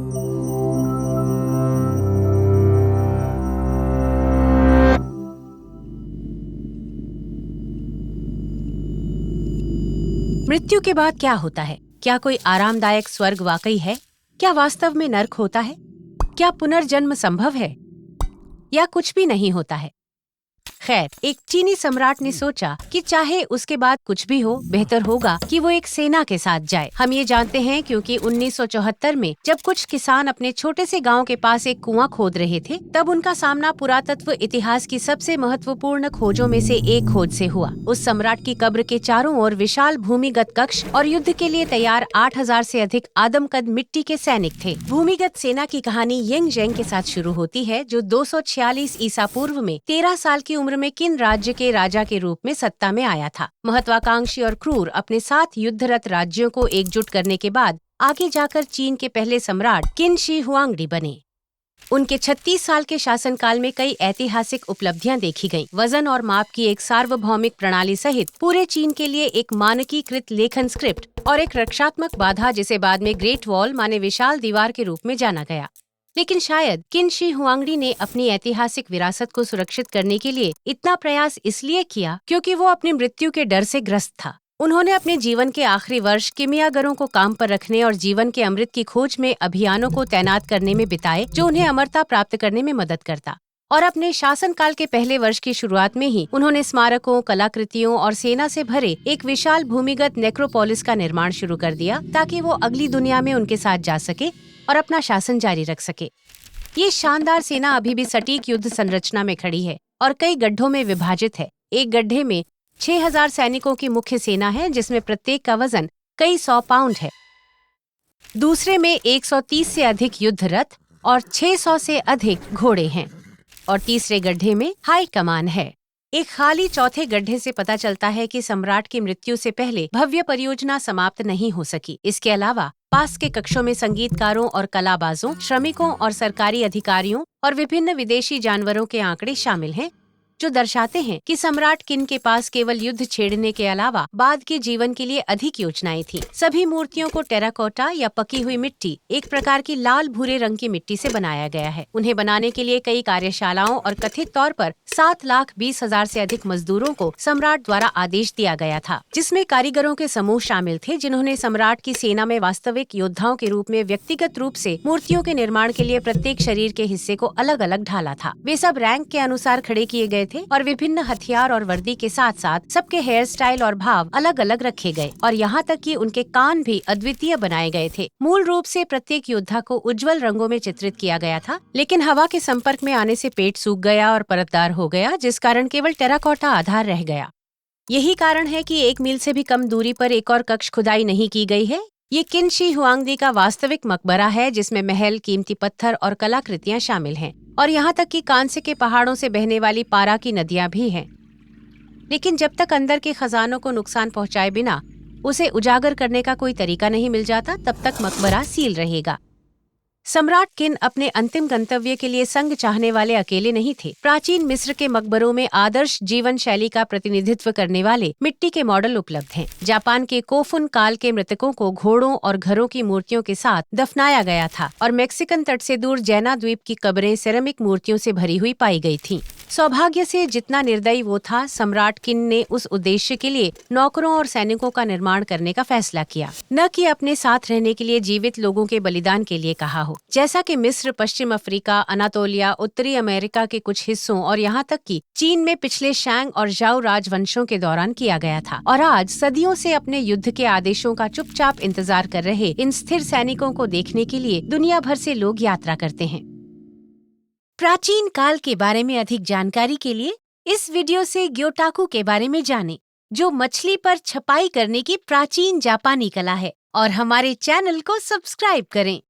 मृत्यु के बाद क्या होता है? क्या कोई आरामदायक स्वर्ग वाकई है? क्या वास्तव में नर्क होता है? क्या पुनर्जन्म संभव है या कुछ भी नहीं होता है? खैर, एक चीनी सम्राट ने सोचा कि चाहे उसके बाद कुछ भी हो, बेहतर होगा कि वो एक सेना के साथ जाए। हम ये जानते हैं क्योंकि 1974 में जब कुछ किसान अपने छोटे से गांव के पास एक कुआं खोद रहे थे, तब उनका सामना पुरातत्व इतिहास की सबसे महत्वपूर्ण खोजों में से एक खोज से हुआ। उस सम्राट की कब्र के चारों ओर विशाल भूमिगत कक्ष और युद्ध के लिए तैयार 8000 से अधिक आदमकद मिट्टी के सैनिक थे। भूमिगत सेना की कहानी यंग जेंग के साथ शुरू होती है, जो 246 ईसा पूर्व में 13 साल की उम्र में किन राज्य के राजा के रूप में सत्ता में आया था। महत्वाकांक्षी और क्रूर अपने 7 युद्धरत राज्यों को एकजुट करने के बाद आगे जाकर चीन के पहले सम्राट किन शी हुआंगडी बने। उनके 36 साल के शासनकाल में कई ऐतिहासिक उपलब्धियां देखी गईं। वजन और माप की एक सार्वभौमिक प्रणाली सहित पूरे चीन के लिए एक मानकीकृत लेखन स्क्रिप्ट और एक रक्षात्मक बाधा, जिसे बाद में ग्रेट वॉल माने विशाल दीवार के रूप में जाना गया। लेकिन शायद किन शी हुआंगडी ने अपनी ऐतिहासिक विरासत को सुरक्षित करने के लिए इतना प्रयास इसलिए किया क्योंकि वो अपनी मृत्यु के डर से ग्रस्त था। उन्होंने अपने जीवन के आखिरी वर्ष किमियागरों को काम पर रखने और जीवन के अमृत की खोज में अभियानों को तैनात करने में बिताए, जो उन्हें अमरता प्राप्त करने में मदद करता। और अपने शासनकाल के पहले वर्ष की शुरुआत में ही उन्होंने स्मारकों, कलाकृतियों और सेना से भरे एक विशाल भूमिगत नेक्रोपोलिस का निर्माण शुरू कर दिया, ताकि वो अगली दुनिया में उनके साथ जा सके और अपना शासन जारी रख सके। ये शानदार सेना अभी भी सटीक युद्ध संरचना में खड़ी है और कई गड्ढों में विभाजित है। एक गड्ढे में 6000 सैनिकों की मुख्य सेना है, जिसमें प्रत्येक का वजन कई 100 पाउंड है। दूसरे में 130 से अधिक युद्ध रथ और 600 से अधिक घोड़े हैं और तीसरे गड्ढे में हाई कमान है। एक खाली चौथे गड्ढे से पता चलता है कि सम्राट की मृत्यु से पहले भव्य परियोजना समाप्त नहीं हो सकी। इसके अलावा पास के कक्षों में संगीतकारों और कलाबाजों, श्रमिकों और सरकारी अधिकारियों और विभिन्न विदेशी जानवरों के आंकड़े शामिल हैं, जो दर्शाते हैं कि सम्राट किन के पास केवल युद्ध छेड़ने के अलावा बाद के जीवन के लिए अधिक योजनाएं थी। सभी मूर्तियों को टेराकोटा या पकी हुई मिट्टी, एक प्रकार की लाल भूरे रंग की मिट्टी से बनाया गया है। उन्हें बनाने के लिए कई कार्यशालाओं और कथित तौर पर 7,20,000 से अधिक मजदूरों को सम्राट द्वारा आदेश दिया गया था, जिसमें कारीगरों के समूह शामिल थे, जिन्होंने सम्राट की सेना में वास्तविक योद्धाओं के रूप में व्यक्तिगत रूप से मूर्तियों के निर्माण के लिए प्रत्येक शरीर के हिस्से को अलग अलग ढाला था। वे सब रैंक के अनुसार खड़े किए गए थे और विभिन्न हथियार और वर्दी के साथ साथ सबके हेयर स्टाइल और भाव अलग अलग रखे गए और यहाँ तक कि उनके कान भी अद्वितीय बनाए गए थे। मूल रूप से प्रत्येक योद्धा को उज्जवल रंगों में चित्रित किया गया था, लेकिन हवा के संपर्क में आने से पेट सूख गया और परतदार हो गया, जिस कारण केवल टेराकोटा आधार रह गया। यही कारण है कि 1 मील से भी कम दूरी पर एक और कक्ष खुदाई नहीं की गई है। ये किन शी हुआंगडी का वास्तविक मकबरा है, जिसमें महल, कीमती पत्थर और कलाकृतियां शामिल हैं और यहाँ तक कि कांस्य के पहाड़ों से बहने वाली पारा की नदियां भी हैं। लेकिन जब तक अंदर के खजानों को नुकसान पहुंचाए बिना उसे उजागर करने का कोई तरीका नहीं मिल जाता, तब तक मकबरा सील रहेगा। सम्राट किन अपने अंतिम गंतव्य के लिए संग चाहने वाले अकेले नहीं थे। प्राचीन मिस्र के मकबरों में आदर्श जीवन शैली का प्रतिनिधित्व करने वाले मिट्टी के मॉडल उपलब्ध हैं। जापान के कोफुन काल के मृतकों को घोड़ों और घरों की मूर्तियों के साथ दफनाया गया था और मैक्सिकन तट से दूर जैना द्वीप की कब्रें सेरेमिक मूर्तियों से भरी हुई पाई गई थीं। सौभाग्य से जितना निर्दयी वो था, सम्राट किन ने उस उद्देश्य के लिए नौकरों और सैनिकों का निर्माण करने का फैसला किया, न कि अपने साथ रहने के लिए जीवित लोगों के बलिदान के लिए कहा हो, जैसा कि मिस्र, पश्चिम अफ्रीका, अनातोलिया, उत्तरी अमेरिका के कुछ हिस्सों और यहाँ तक कि चीन में पिछले शैंग और जाओ राजवंशों के दौरान किया गया था। और आज सदियों से अपने युद्ध के आदेशों का चुपचाप इंतजार कर रहे इन स्थिर सैनिकों को देखने के लिए दुनिया भर से लोग यात्रा करते हैं। प्राचीन काल के बारे में अधिक जानकारी के लिए इस वीडियो से ग्योटाकू के बारे में जानें, जो मछली पर छपाई करने की प्राचीन जापानी कला है, और हमारे चैनल को सब्सक्राइब करें।